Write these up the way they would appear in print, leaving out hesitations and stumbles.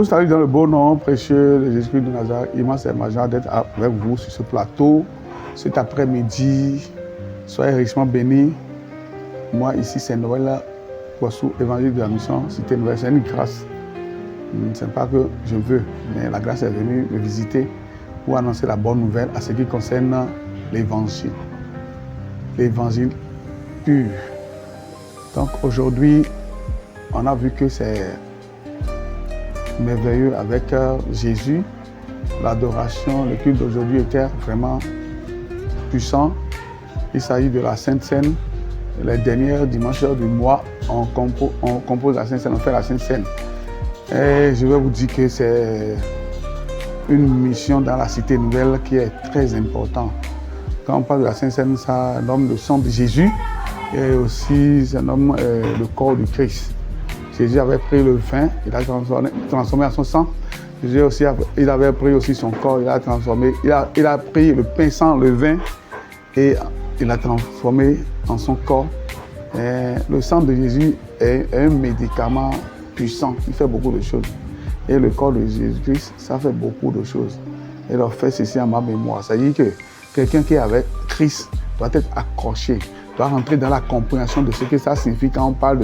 vous salue dans le beau nom précieux de Jésus-Christ de Nazareth. Immense et majeur d'être avec vous sur ce plateau cet après-midi. Soyez richement bénis. Moi, ici, c'est Noël Boissou, évangile de la mission, Cité Nouvelle. C'est une grâce. Ce n'est pas que je veux, mais la grâce est venue me visiter pour annoncer la bonne nouvelle à ce qui concerne l'évangile. L'évangile pur. Donc aujourd'hui, on a vu que c'est merveilleux avec Jésus. L'adoration, le culte d'aujourd'hui était vraiment puissant. Il s'agit de la Sainte Seine. Les derniers dimanches du mois, on compose la Sainte Seine, on fait la Sainte Seine. Et je vais vous dire que c'est une mission dans la Cité Nouvelle qui est très importante. Quand on parle de la Sainte Seine, ça nomme le sang de Jésus et aussi ça nomme le corps du Christ. Jésus avait pris le vin, il a transformé en son sang. Jésus aussi, il avait pris aussi son corps, il a transformé, il a pris le pain sans le vin et il a transformé en son corps. Et le sang de Jésus est un médicament puissant qui fait beaucoup de choses. Et le corps de Jésus-Christ, ça fait beaucoup de choses. Et leur fait ceci en ma mémoire. Ça veut dire que quelqu'un qui est avec Christ doit être accroché, doit rentrer dans la compréhension de ce que ça signifie quand on parle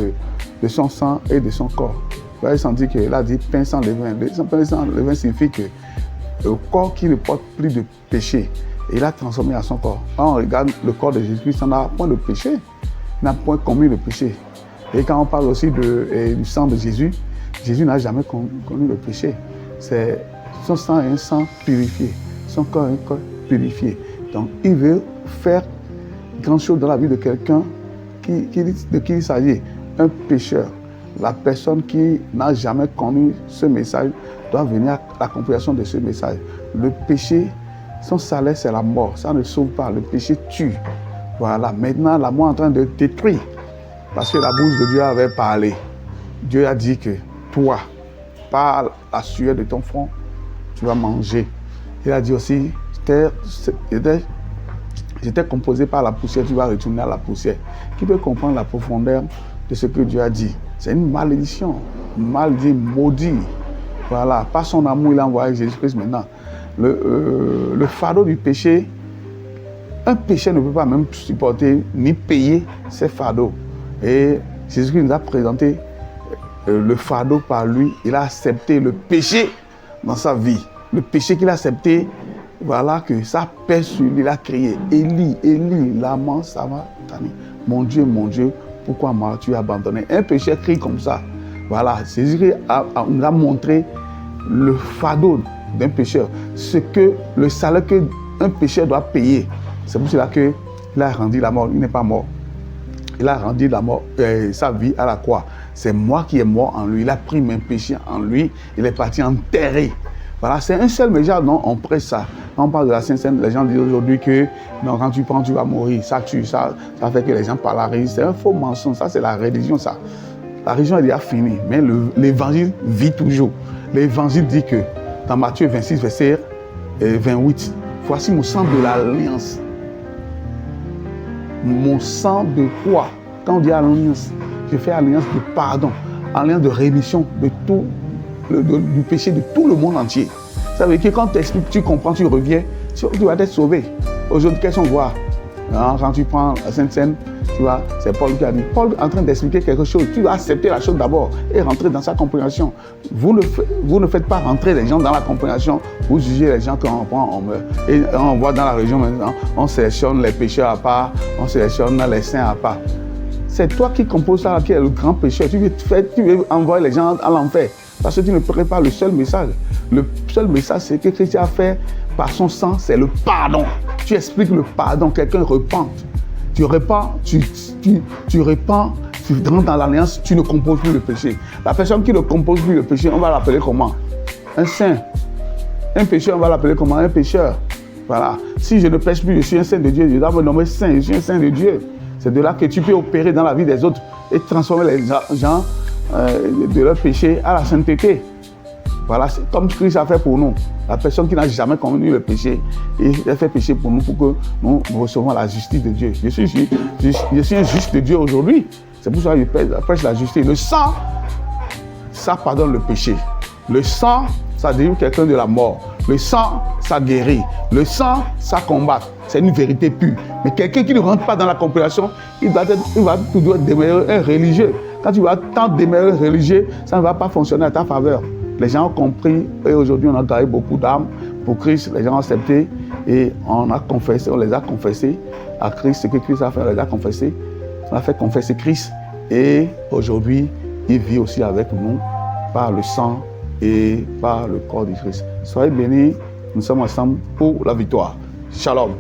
de son sang et de son corps. Vous allez sentir qu'il a dit pain sans levain. Pain sans levain signifie que le corps qui ne porte plus de péché, il a transformé à son corps. Quand on regarde le corps de Jésus-Christ, il n'a point de péché. Il n'a point commis le péché. Et quand on parle aussi du sang de Jésus, Jésus n'a jamais connu le péché. Son sang est un sang purifié. Son corps est un corps purifié. Donc, il veut faire grand chose dans la vie de quelqu'un de qui il s'agit. Un pécheur. La personne qui n'a jamais connu ce message doit venir à la compréhension de ce message. Le péché, son salaire, c'est la mort. Ça ne sauve pas. Le péché tue. Voilà. Maintenant, la mort est en train de détruire. Parce que la bouche de Dieu avait parlé. Dieu a dit que toi, par la sueur de ton front, tu vas manger. Il a dit aussi, j'étais composé par la poussière, tu vas retourner à la poussière. Qui peut comprendre la profondeur de ce que Dieu a dit? C'est une malédiction. Maudit. Voilà. Par son amour, il a envoyé Jésus-Christ maintenant. Le fardeau du péché, un péché ne peut pas même supporter ni payer ses fardeaux. Et Jésus-Christ nous a présenté le fardeau par lui. Il a accepté le péché dans sa vie. Le péché qu'il a accepté, voilà que ça pèse sur lui. Il a crié, Élie, Élie, lama sabachthani. Mon Dieu, pourquoi m'as-tu abandonné? Un péché crie comme ça. Voilà, Jésus-Christ nous a montré le fardeau d'un pécheur. Le salaire qu'un pécheur doit payer. C'est pour cela qu'il a rendu la mort. Il n'est pas mort. Il a rendu sa vie à la croix. C'est moi qui est mort en lui. Il a pris mes péchés en lui. Il est parti enterrer. Voilà, c'est un seul message. Non, on prêche ça. Quand on parle de la Sainte Seine, les gens disent aujourd'hui que non, quand tu prends, tu vas mourir. Ça tue, ça fait que les gens polarisent. C'est un faux mensonge. Ça, c'est la religion, ça. La religion est déjà finie. Mais l'évangile vit toujours. L'évangile dit que dans Matthieu 26, verset 28, voici mon sang de l'alliance. Mon sang de quoi? Quand on dit alliance, je fais alliance de pardon, alliance de rémission de tout, du péché de tout le monde entier. Ça veut dire que quand tu expliques, tu comprends, tu reviens, tu vas être sauvé. Aujourd'hui, qu'est-ce qu'on voit? Quand tu prends la Sainte Seine, tu vois, c'est Paul qui a dit. Paul est en train d'expliquer quelque chose. Tu dois accepter la chose d'abord et rentrer dans sa compréhension. Vous ne faites pas rentrer les gens dans la compréhension. Vous jugez les gens quand on prend, on meurt. Et on voit dans la région maintenant, on sélectionne les pécheurs à part, on sélectionne les saints à part. C'est toi qui composes ça, qui est le grand pécheur. Tu veux envoyer les gens à l'enfer. Parce que tu ne prépares pas le seul message. Le seul message, c'est que Christ a fait par son sang, c'est le pardon. Tu expliques le pardon, quelqu'un repente. Tu repens, tu rentres dans l'alliance, tu ne composes plus le péché. La personne qui ne compose plus le péché, on va l'appeler comment? Un saint. Un pécheur, on va l'appeler comment? Un pécheur. Voilà. Si je ne pêche plus, je suis un saint de Dieu. Je dois me nommer saint, je suis un saint de Dieu. C'est de là que tu peux opérer dans la vie des autres et transformer les gens de leur péché à la sainteté. Voilà, c'est comme Christ a fait pour nous. La personne qui n'a jamais connu le péché, il a fait péché pour nous pour que nous recevons la justice de Dieu. Je suis un juste de Dieu aujourd'hui. C'est pour ça que je prêche la justice. Le sang, ça pardonne le péché. Le sang, ça délivre quelqu'un de la mort. Le sang, ça guérit. Le sang, ça combat. C'est une vérité pure. Mais quelqu'un qui ne rentre pas dans la compréhension, il va toujours demeurer un religieux. Quand tu vas tant demeurer religieux, ça ne va pas fonctionner à ta faveur. Les gens ont compris, et aujourd'hui on a gagné beaucoup d'âmes pour Christ. Les gens ont accepté et on les a confessés à Christ. Ce que Christ a fait, on les a confessés. On a fait confesser Christ. Et aujourd'hui, il vit aussi avec nous par le sang et par le corps de Christ. Soyez bénis, nous sommes ensemble pour la victoire. Shalom.